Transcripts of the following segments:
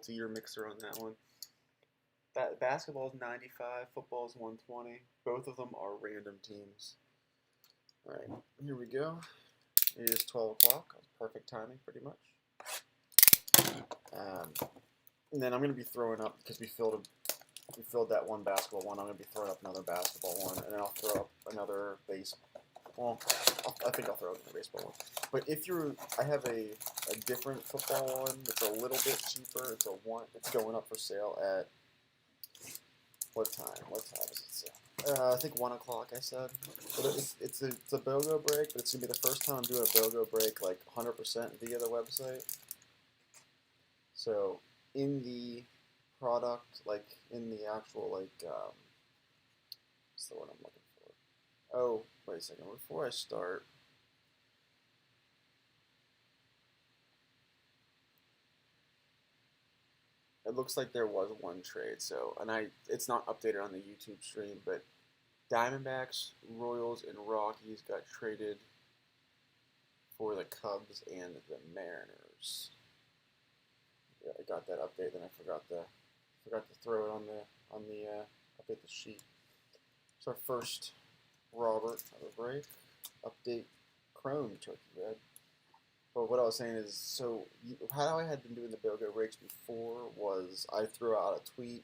multi-year mixer on that one. Basketball is 95, football is 120. Both of them are random teams. All right, here we go. It is 12 o'clock. Perfect timing, pretty much. And then I'm going to be throwing up, because we filled that one basketball one. I'm going to be throwing up another basketball one, and then I'll throw up another baseball. Well, I think I'll throw up another baseball one. But I have a different football one that's a little bit cheaper. It's going up for sale at what time? What time is it sale? I think 1 o'clock. I said. But it's a BOGO break, but it's gonna be the first time I'm doing a BOGO break like 100% via the website. So in the product, like in the actual what's the one I'm looking for? Oh, wait a second. Before I start. It looks like there was one trade, it's not updated on the YouTube stream, but Diamondbacks, Royals, and Rockies got traded for the Cubs and the Mariners. Yeah, I got that update, then I forgot to throw it on the update the sheet. So our first Robert of the break, update Chrome Turkey Red. But what I was saying is, so how I had been doing the BOGO breaks before was I threw out a tweet.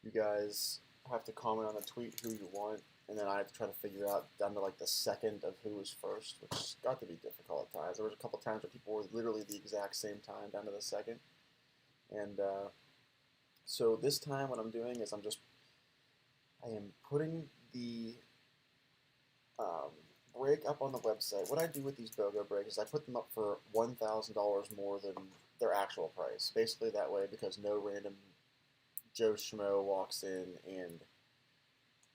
You guys have to comment on the tweet who you want, and then I have to try to figure out down to like the second of who was first, which got to be difficult at times. There was a couple times where people were literally the exact same time down to the second. And so this time what I'm doing is I am putting the break up on the website. What I do with these BOGO breaks is I put them up for $1,000 more than their actual price. Basically that way, because no random Joe Schmo walks in and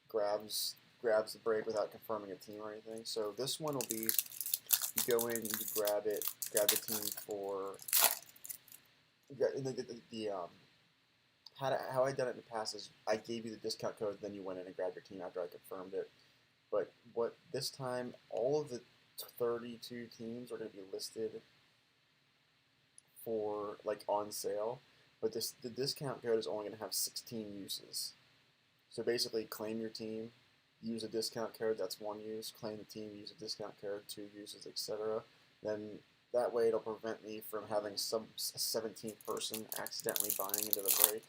grabs the break without confirming a team or anything. So this one will be, you go in, you grab the team for how I done it in the past is I gave you the discount code, then you went in and grabbed your team after I confirmed it. But this time, all of the 32 teams are going to be listed for like on sale, but the discount code is only going to have 16 uses. So basically, claim your team, use a discount code. That's one use. Claim the team, use a discount code, 2 uses, etc. Then that way, it'll prevent me from having some 17th person accidentally buying into the break.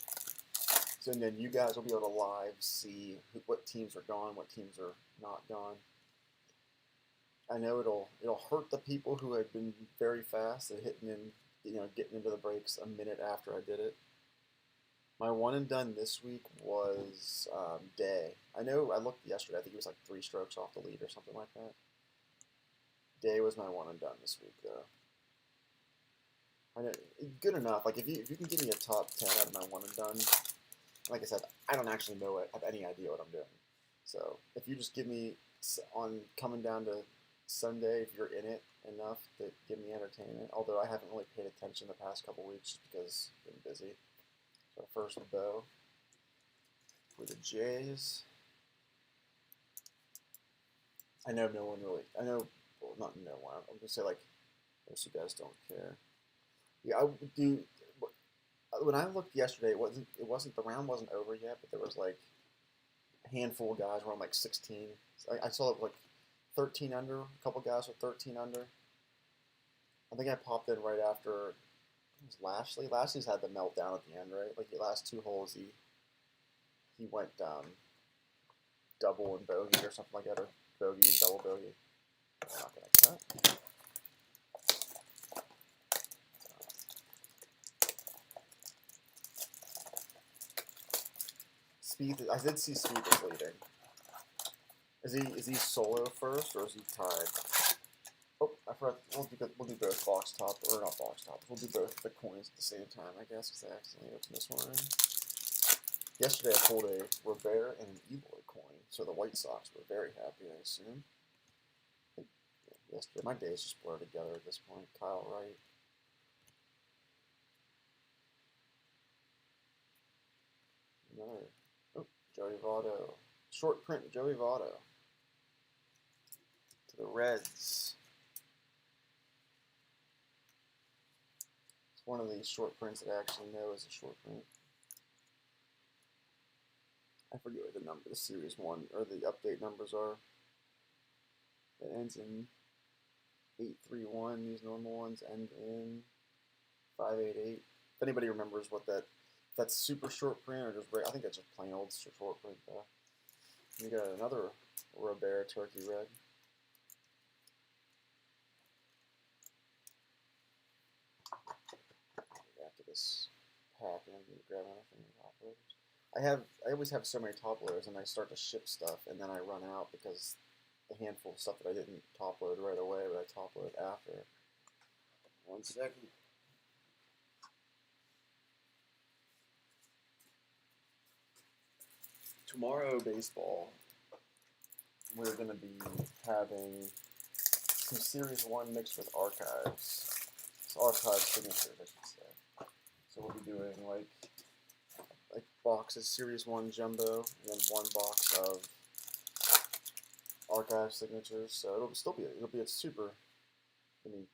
So then you guys will be able to live see what teams are gone, what teams are not gone. I know it'll hurt the people who have been very fast at getting into the breaks a minute after I did it. My one and done this week was Day. I know I looked yesterday. I think he was like 3 strokes off the lead or something like that. Day was my one and done this week though. I know, good enough. Like if you can give me a top 10 out of my one and done. Like I said, I don't actually have any idea what I'm doing. So if you just give me on coming down to Sunday, if you're in it enough to give me entertainment, although I haven't really paid attention the past couple weeks because I've been busy. So first Bo for the Jays. I know no one really. Well, not no one. I'm gonna say like most of you guys don't care. Yeah, I would do. When I looked yesterday, it wasn't the round wasn't over yet, but there was like a handful of guys were on like 16. So I saw it like 13 under. A couple guys were 13 under. I think I popped in right after. It was Lashley. Lashley's had the meltdown at the end, right? Like the last 2 holes, he went double and bogey or something like that, or bogey and double bogey. I'm not gonna cut. I did see Speed is leading. Is he solo first or is he tied? Oh, I forgot. We'll do both box top or not box top. We'll do both the coins at the same time, I guess, because I accidentally opened this one. Yesterday I pulled a Robert and an Eloy coin, so the White Sox were very happy, I assume. Yesterday, my days just blur together at this point. Kyle Wright. Another. Oh, Joey Votto. Short print Joey Votto. To the Reds. one of these short prints that I actually know is a short print. I forget what the series 1 or the update numbers are. It ends in 831. These normal ones end in 588. If anybody remembers what that's super short print or just I think that's just plain old short print though. We got another Robert Turkey Red. After this pack, and I'm gonna grab anything top loaders. I always have so many top loaders, and I start to ship stuff, and then I run out because a handful of stuff that I didn't top load right away, but I top load after. 1 second. Tomorrow, baseball, we're going to be having some Series 1 mixed with archives. It's archive signatures, I should say. So we'll be doing like boxes, Series 1 jumbo, and then 1 box of archive signatures. So it'll be a super,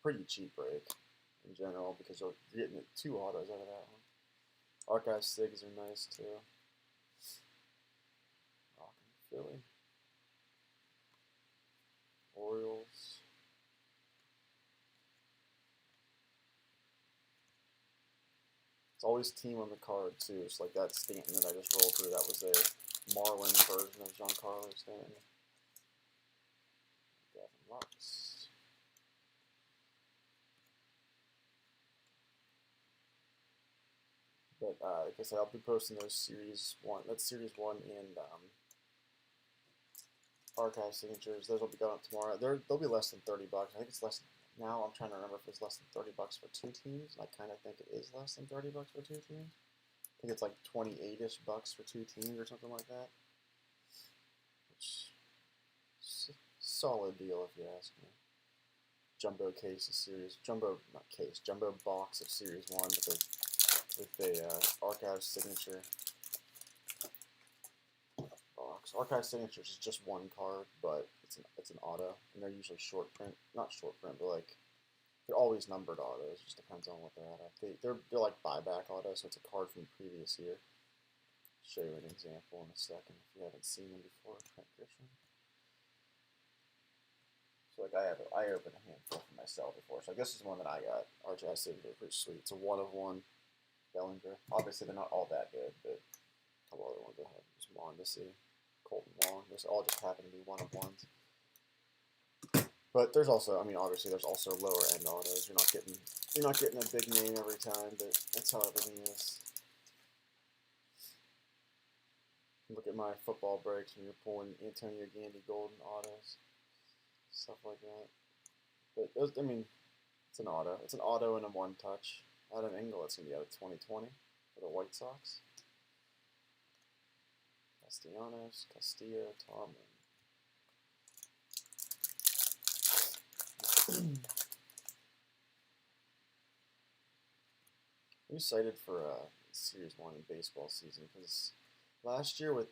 pretty cheap break in general because you're getting 2 autos out of that one. Archive sigs are nice too. Philly, Orioles. It's always team on the card too. It's like that Stanton that I just rolled through. That was a Marlin version of Giancarlo Stanton. Gavin Lux. But like I said, I'll be posting those Series 1. That's Series 1 and archive signatures. Those will be going up tomorrow. They'll be less than $30. I think it's less. Now I'm trying to remember if it's less than $30 for 2 teams. I kind of think it is less than $30 for 2 teams. I think it's like 28-ish bucks for 2 teams or something like that. Which is a solid deal if you ask me. Jumbo case of series, jumbo box of Series 1 with the archive signature box. Archive signatures is just 1 card, but it's an auto, and they're usually short print, not short print, but like they're always numbered autos. It just depends on what they're at. They're like buyback autos, so it's a card from the previous year. I'll show you an example in a second if you haven't seen them before. Trent Grisham. So like I opened a handful for myself before. So I guess this is one that I got. Archive signature, pretty sweet. It's a 1 of 1 Bellinger. Obviously they're not all that good, but a couple other ones I have just wanted to see. Colton Wong. Those all just happen to be 1 of 1s. But there's also, obviously there's also lower end autos. You're not getting a big name every time, but that's how everything is. Look at my football breaks when you're pulling Antonio Gandy Golden autos, stuff like that. But those, it's an auto. It's an auto and a 1-touch. Adam Engel, it's gonna be out of 2020 for the White Sox. Castellanos, Castillo, Tomlin. I'm excited for Series 1 in baseball season because last year with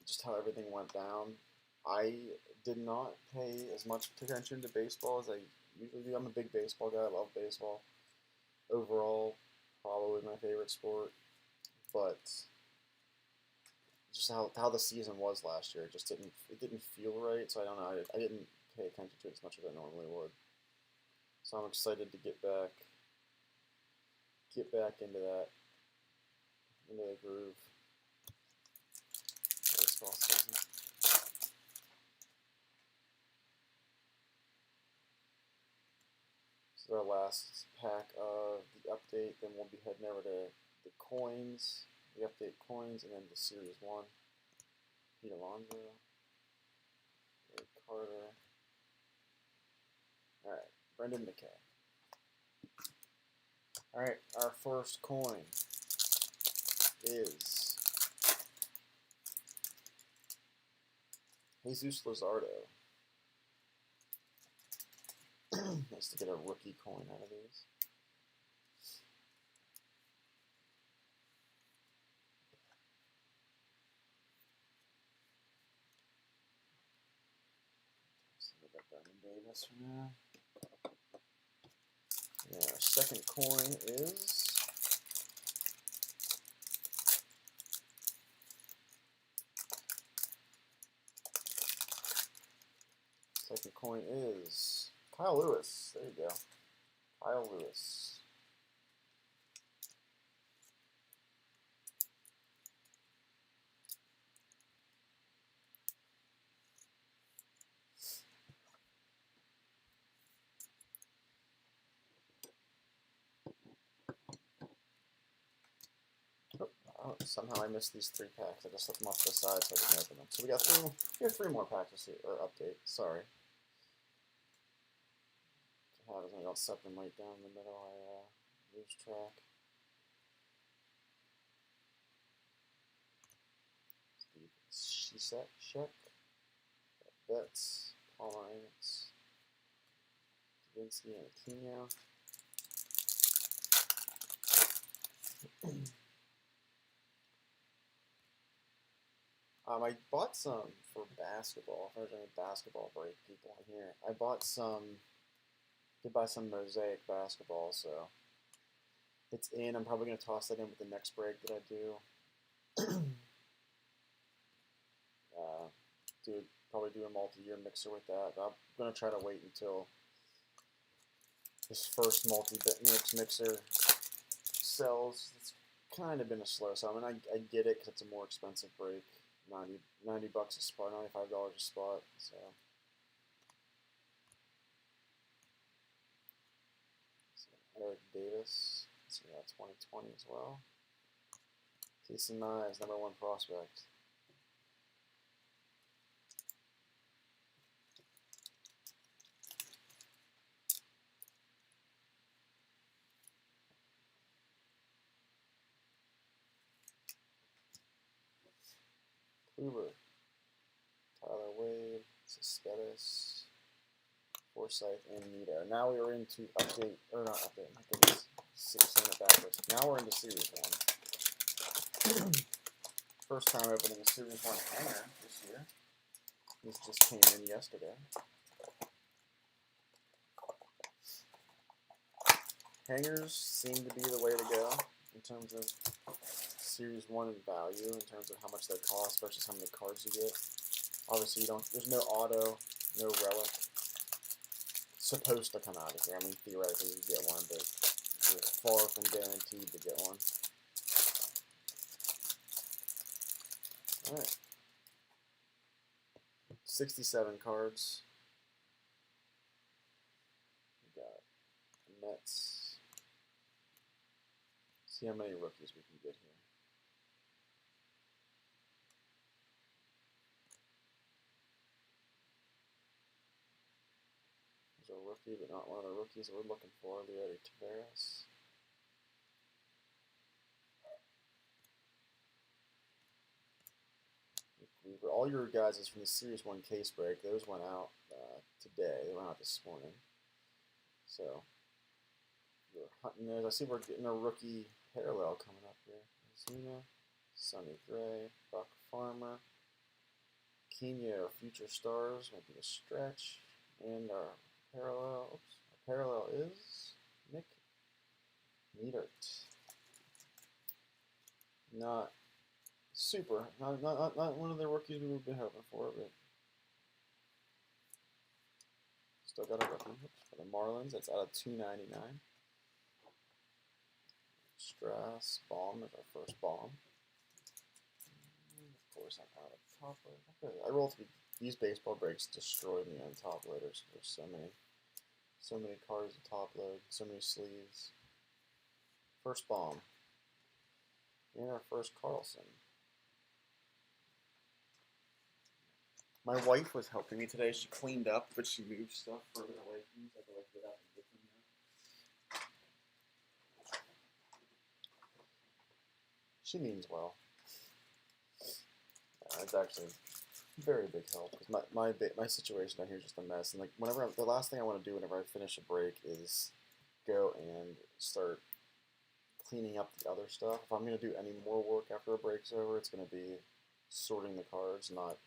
just how everything went down, I did not pay as much attention to baseball as I usually do. I'm a big baseball guy. I love baseball. Overall, probably my favorite sport. But just how the season was last year, it didn't feel right. So I don't know. I didn't pay attention to it as much as I normally would. So I'm excited to get back into the groove. Baseball season. This is our last pack of the update. Then we'll be heading over to the coins, the update coins, and then the Series 1. Pete Alonso, Eric Carter. All right, Brendan McKay. All right, our first coin is Jesus Luzardo. Nice to get a rookie coin out of these. So we got Diamond Davis for now. Yeah, our second coin is Second coin is Kyle Lewis. There you go. Kyle Lewis. Oh, somehow I missed these 3 packs. I just left them off to the side so I didn't open them. So we got 3 more packs to see, or update. Sorry. What happens when I don't set them right down in the middle? I lose track. Steve Sheck, Betts, Pomerantz, Davinsky, and Aquino. I bought some for basketball. If there's any basketball break people in here, I bought some. Did buy some Mosaic basketball, so it's in. I'm probably gonna toss that in with the next break that I do. Probably do a multi-year mixer with that. I'm gonna try to wait until this first multi-bit mixer sells. It's kind of been a slow sell. I mean, I get it because it's a more expensive break. $90 a spot, $95 a spot. So Eric Davis. So yeah, 2020 as well. Casey Mize, #1 prospect. Kluber, Tyler Wade, Cespedes, Forsythe, and Nito. Now we are into update, or not update, my goodness, saying it backwards. Now we're into Series 1. First time opening a Series 1 hanger this year. This just came in yesterday. Hangers seem to be the way to go in terms of Series 1 in value, in terms of how much they cost versus how many cards you get. Obviously, there's no auto, no relic. It's supposed to come out of here. I mean, theoretically, you get one, but you're far from guaranteed to get one. Alright. 67 cards. We got the Mets. See how many rookies we can get here. There's a rookie, but not one of the rookies that we're looking for. Leody Taveras. All your guys from the Series 1 case break, those went out today. They went out this morning. So, you're hunting those. I see we're getting a rookie parallel coming up here. Zuna, Sonny Gray, Buck Farmer, Kenya, Future Stars, might be a stretch. And our parallel is Nick Neidert. Not super, not one of the rookies we've been hoping for, but still got a rookie. For the Marlins, that's out of 299. Strauss, Baum is our first Baum. Of course, I'm out of top loader. I roll through these baseball breaks, destroy me on top loaders. There's so many cards to top load, so many sleeves. First Baum. And our first Carlson. My wife was helping me today. She cleaned up, but she moved stuff further away from me, so I had to get up and get them now. She means well. It's actually very big help because my situation down here is just a mess. And like the last thing I want to do whenever I finish a break is go and start cleaning up the other stuff. If I'm going to do any more work after a break's over, it's going to be sorting the cards, not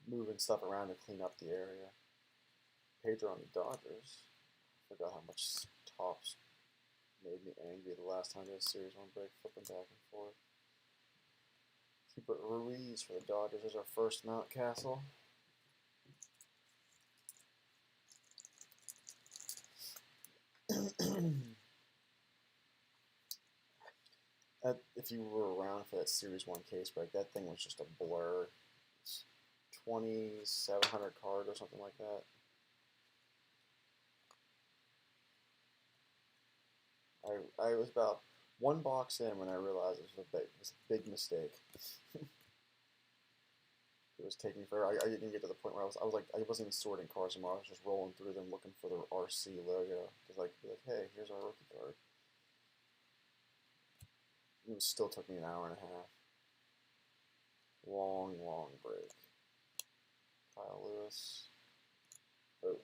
moving stuff around to clean up the area. Pedro on the Dodgers. Forgot how much tops made me angry the last time I did a Series 1 break, flipping back and forth. But Ruiz for the Dodgers is our first Mountcastle. If you were around for that Series 1 case break, that thing was just a blur. It's 2,700 card or something like that. I was about one box in when I realized it was a big mistake. It was taking forever. I didn't get to the point where I was like, I wasn't even sorting cards anymore. I was just rolling through them looking for the RC logo. Because like, be like, hey, here's our rookie card. It still took me an hour and a half. Long break. Kyle Lewis. Vote.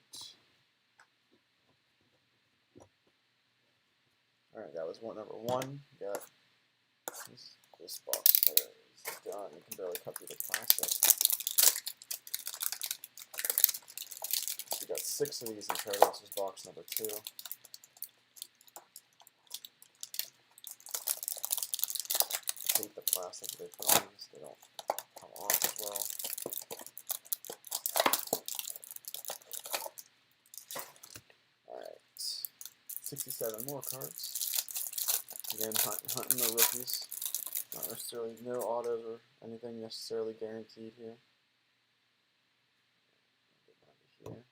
Alright, that was number one. Got this box here is done. You can barely cut through the plastic. We got 6 of these in total. This is box number 2. I hate the plastic that they put on these. They don't come off as well. Alright. 67 more cards. Again, hunting the rookies. Not necessarily, no autos or anything necessarily guaranteed here. Get down to here.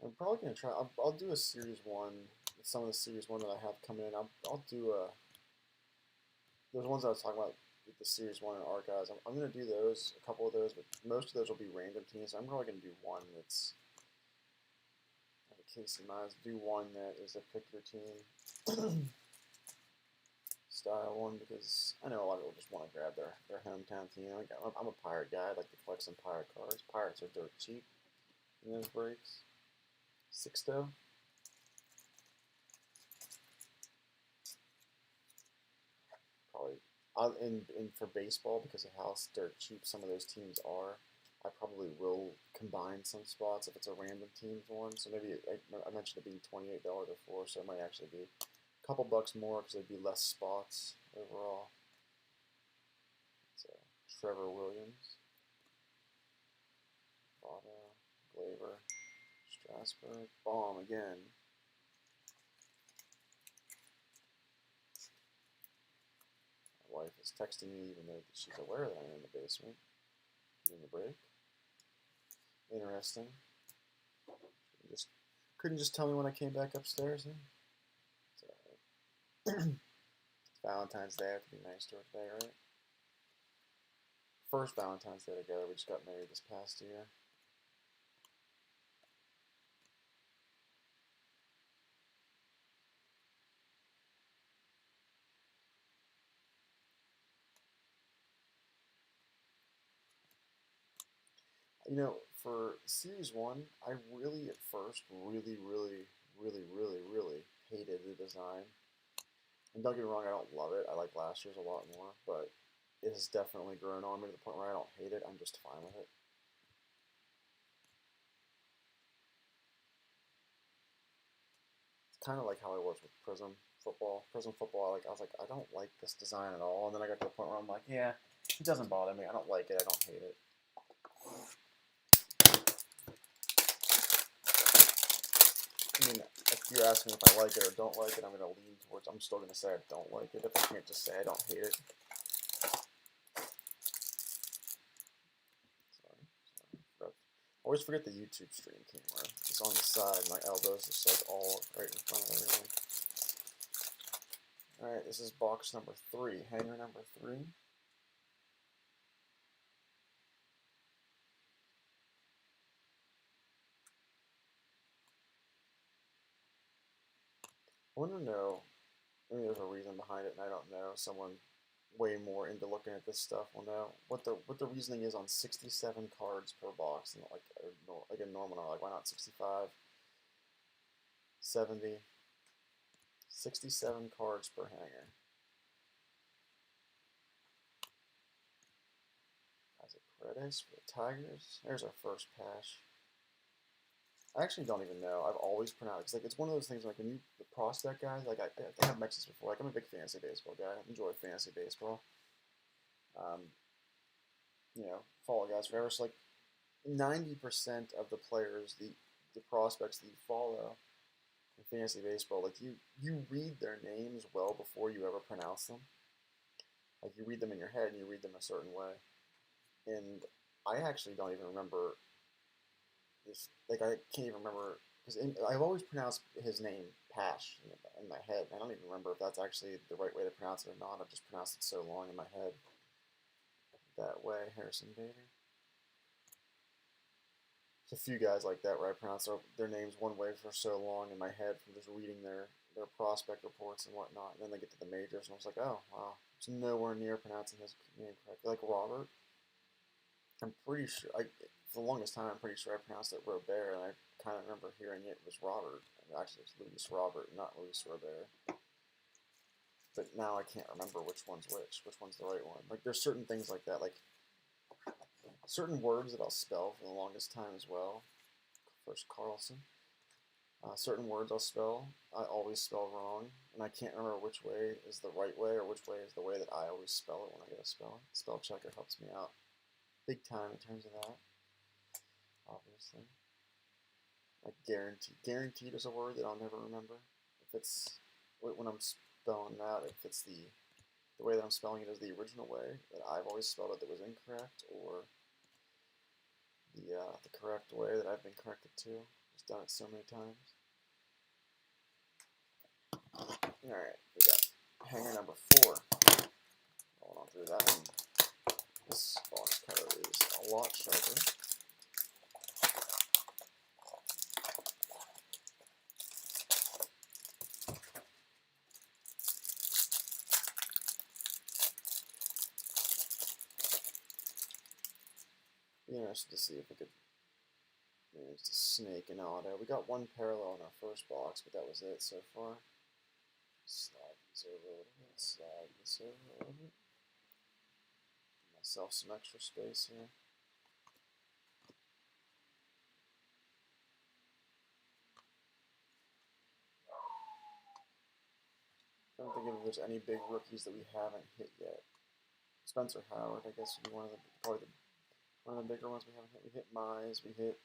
I'm probably going to try, I'll do a Series 1, some of the Series 1 that I have coming in. I'll do those ones I was talking about with the Series 1 and Archives. I'm going to do those, a couple of those, but most of those will be random teams. I'm probably going to do one that's, like Casey Mize, do one that is a pick your team style one, because I know a lot of people just want to grab their hometown team. I'm a Pirate guy. I like to collect some Pirate cards. Pirates are dirt cheap in those breaks. Sixto. Probably in for baseball, because of how dirt cheap some of those teams are, I probably will combine some spots if it's a random teams one. So maybe I mentioned it being $28 before, so it might actually be a couple bucks more because there'd be less spots overall. So Trevor Williams, Votto, Glaber, Strasburg, Baum again. My wife is texting me even though she's aware that I'm in the basement during the break. Interesting. Couldn't just tell me when I came back upstairs. Huh? So, it's Valentine's Day. I have to be nice to her today, right? First Valentine's Day together. We just got married this past year. You know, for Series 1, I really at first really hated the design. And don't get me wrong, I don't love it. I like last year's a lot more, but it has definitely grown on me to the point where I don't hate it. I'm just fine with it. It's kind of like how I was with Prism Football. Prism Football, I was like, I don't like this design at all. And then I got to the point where I'm like, yeah, it doesn't bother me. I don't like it. I don't hate it. I mean, if you're asking if I like it or don't like it, I'm going to lean towards, I'm still going to say I don't like it. If I can't just say I don't hate it. Sorry. Always forget the YouTube stream camera. It's on the side. My elbows just like all right in front of everything. Alright, this is box number 3. Hanger number 3. I want to know, maybe there's a reason behind it and I don't know. Someone way more into looking at this stuff will know what the reasoning is on 67 cards per box, and like a normal number. Like, why not 65, 70, 67 cards per hanger? As a Paredes for the Tigers. There's our first patch. I actually don't even know. I've always pronounced like it's one of those things like when you the prospect guys like I think I've mentioned this before. Like I'm a big fantasy baseball guy. I enjoy fantasy baseball. Um, follow guys forever. So like 90% of the players, the prospects that you follow in fantasy baseball, like you read their names well before you ever pronounce them. Like you read them in your head and you read them a certain way. And I actually don't even remember this. Like I can't even remember because I've always pronounced his name Pash in my head. I don't even remember if that's actually the right way to pronounce it or not. I've just pronounced it so long in my head that way. Harrison Bader. There's a few guys like that where I pronounce their names one way for so long in my head from just reading their prospect reports and whatnot. And then they get to the majors and I was like, oh wow, it's nowhere near pronouncing his name correctly. Like Robert. I'm pretty sure, for the longest time, I'm pretty sure I pronounced it Robert, and I kind of remember hearing it was Robert. Actually, it's Luis Robert, not Luis Robert. But now I can't remember which one's which one's the right one. Like, there's certain things like that, like certain words that I'll spell for the longest time as well. First, Carlson. Certain words I'll spell, I always spell wrong, and I can't remember which way is the right way or which way is the way that I always spell it when I go to spell it. Spell checker helps me out big time in terms of that, obviously. Like guaranteed. Guaranteed is a word that I'll never remember. If it's when I'm spelling it out, if it's the way that I'm spelling it is the original way that I've always spelled it that was incorrect, or the correct way that I've been corrected to. Just done it so many times. All right, we got hanger number 4. Going on through that one. This box cutter is a lot sharper. Be interested to see if we could manage to snake an auto. We got one parallel in our first box, but that was it so far. Slide these over a little bit. Slide this over a little bit. Give myself some extra space here. I don't think if there's any big rookies that we haven't hit yet. Spencer Howard, I guess, would be probably one of the bigger ones we haven't hit. We hit Mize, we hit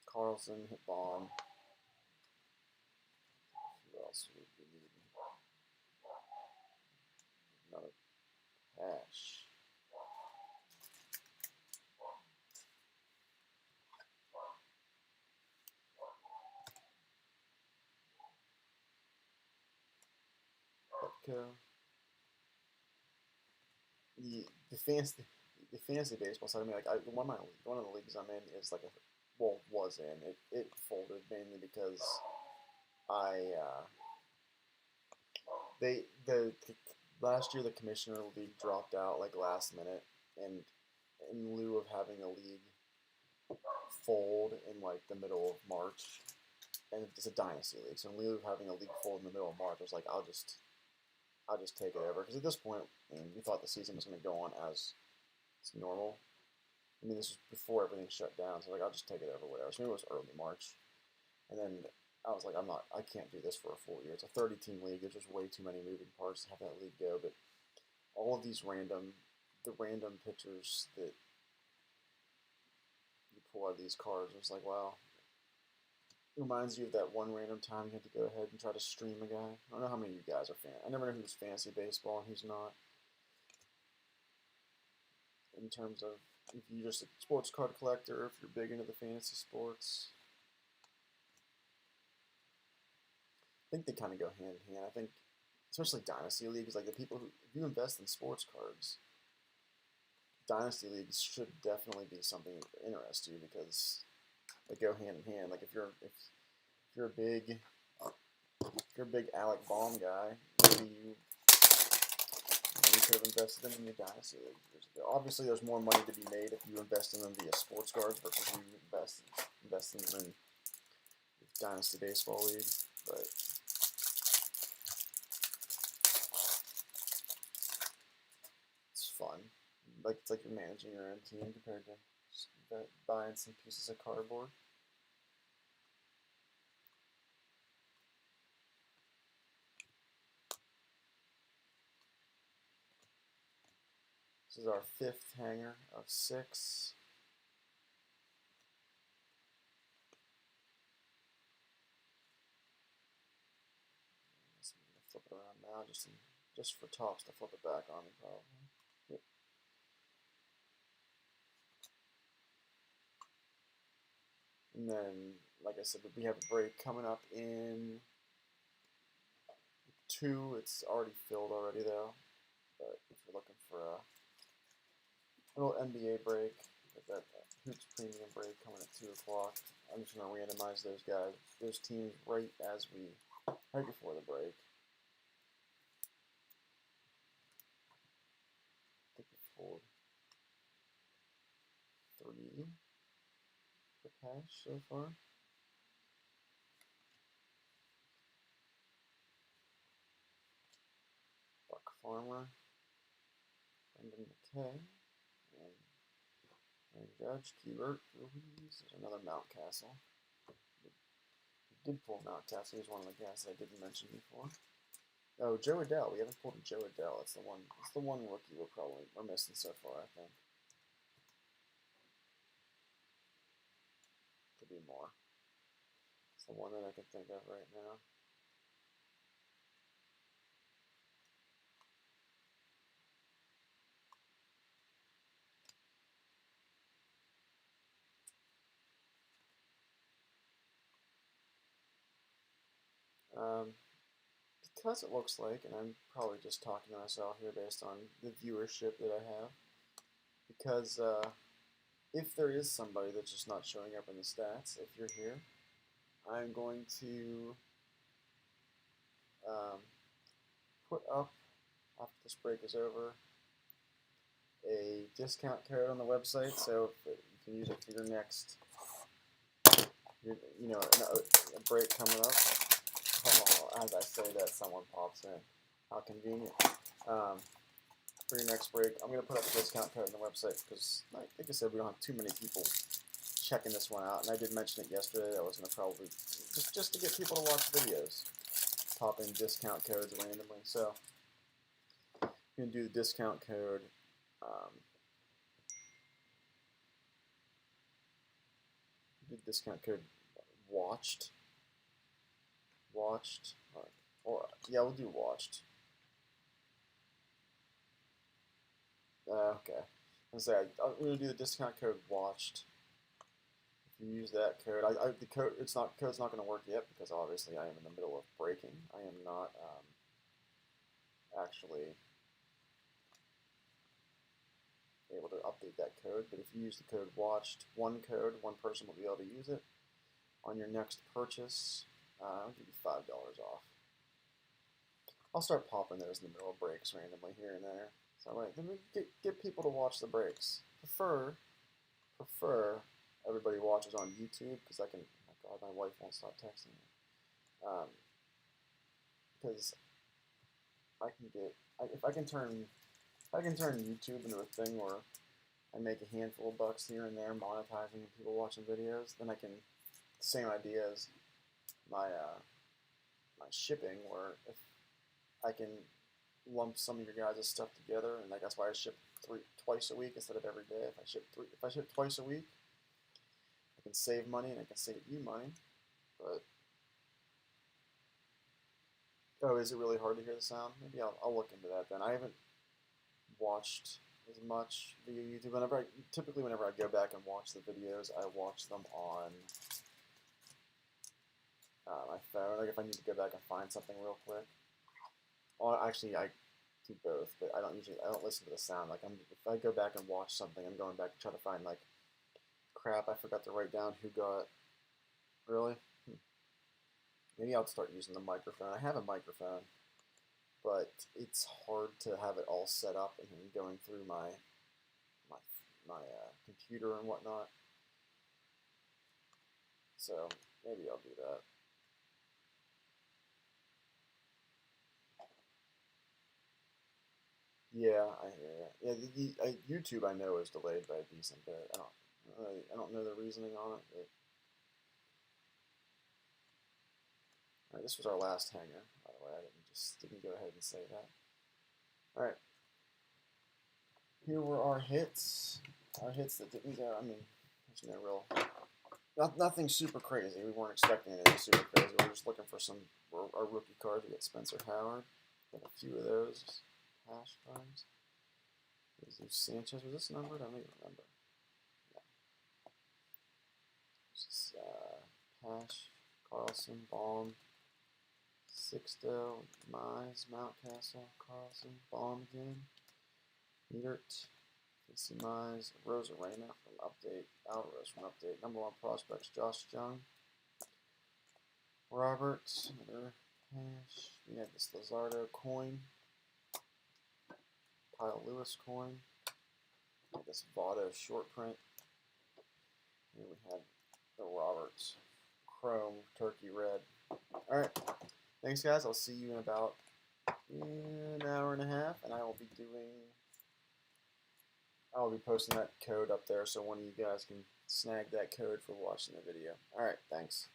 Carlson, hit Baum. Who else would we need? Another Pash. Petco. The fantasy baseball side of me, like one of the leagues I'm in is like was in. It folded mainly because I the last year the commissioner league dropped out like last minute, and in lieu of having a league fold in like the middle of March, and it's a dynasty league, so in lieu of having a league fold in the middle of March, I was like, I'll just take it over, because at this point, I mean, we thought the season was going to go on as it's normal. I mean, this was before everything shut down, so like I'll just take it over, whatever. So maybe it was early March, and then I was like, I can't do this for a full year. It's a 30-team league. There's just way too many moving parts to have that league go. But all of these the random pitchers that you pull out of these cards, it's like, wow. It reminds you of that one random time you had to go ahead and try to stream a guy. I don't know how many of you guys are I never know who's fantasy baseball and who's not. In terms of if you're just a sports card collector, if you're big into the fantasy sports. I think they kind of go hand in hand. I think, especially dynasty leagues, like the people who, if you invest in sports cards, dynasty leagues should definitely be something that interests you because they go hand in hand. Like if you're a big Alec Baum guy, maybe you could have invested them in your dynasty league years ago. Obviously, there's more money to be made if you invest in them via sports cards versus you invest in them in dynasty baseball league, but. Fun. Like it's like you're managing your own team compared to buying some pieces of cardboard. This is our 5th hanger of 6. So I'm going to flip it around now just for tops to flip it back on me probably. Yep. And then, like I said, we have a break coming up in 2. It's already filled already though. But if you're looking for a little NBA break, with that Hoops Premium break coming at 2 o'clock, I'm just going to randomize those teams right before the break. I think we pulled 3 for cash so far. Buck Farmer, Brendan McKay, and Aaron Judge, Keybert, Ruiz. There's another Mountcastle. We did pull Mountcastle. He's one of the guys I didn't mention before. Oh, Joe Adele. We haven't pulled a Joe Adele. It's the one rookie we're missing so far, I think. Could be more. It's the one that I can think of right now. Because it looks like, and I'm probably just talking to myself here based on the viewership that I have, because if there is somebody that's just not showing up in the stats, if you're here, I'm going to put up, after this break is over, a discount code on the website, so you can use it for your next, a break coming up. Oh, as I say that, someone pops in. How convenient. For your next break, I'm going to put up a discount code on the website because, like I said, we don't have too many people checking this one out. And I did mention it yesterday. I was going to probably, just to get people to watch videos, pop in discount codes randomly. So, I'm going to do the discount code. Do the discount code watched. Or yeah, we'll do watched. Okay. I'm going to do the discount code watched. If you use that code, the code's not going to work yet because obviously I am in the middle of breaking. I am not actually able to update that code. But if you use the code watched, one person will be able to use it on your next purchase. I'll give you $5 off. I'll start popping those in the middle of breaks randomly here and there. So then get people to watch the breaks. Prefer everybody watches on YouTube because I can. Oh God, my wife won't stop texting me. Because if I can turn YouTube into a thing where I make a handful of bucks here and there monetizing people watching videos, then I can. Same idea as my my shipping, where if I can lump some of your guys' stuff together, and that's why I ship twice a week instead of every day. If I ship twice a week, I can save money and I can save you money. But oh, is it really hard to hear the sound? Maybe I'll look into that then. I haven't watched as much via YouTube. Typically whenever I go back and watch the videos, I watch them on my phone. Like if I need to go back and find something real quick. Well, actually, I do both, but I don't listen to the sound. Like if I go back and watch something, I'm going back to try to find like, crap, I forgot to write down who got. Really? Maybe I'll start using the microphone. I have a microphone, but it's hard to have it all set up and then going through my computer and whatnot. So maybe I'll do that. Yeah, I hear you. Yeah, YouTube I know is delayed by a decent bit. I don't I don't know the reasoning on it. But... All right, this was our last hanger, by the way. I didn't go ahead and say that. All right. Here were our hits. Our hits that didn't go. I mean, there's no real, nothing super crazy. We weren't expecting anything super crazy. We were just looking for our rookie cards. We got Spencer Howard. Got a few of those hash cards. Jesus Sanchez. Was this numbered? I don't even remember. Yeah. This is Pash, Carlson, Baum, Sixto, Mize, Mountcastle, Carlson, Baum again. Niedert, Casey Mize, Rosarena from Update, Alvarez from Update, number 1 prospects, Josh Jung, Robert, another hash. We had this Luzardo coin, Kyle Lewis coin, we had this Votto short print, and we had the Roberts Chrome Turkey Red. Alright, thanks guys, I'll see you in about an hour and a half, and I will be posting that code up there so one of you guys can snag that code for watching the video. Alright, thanks.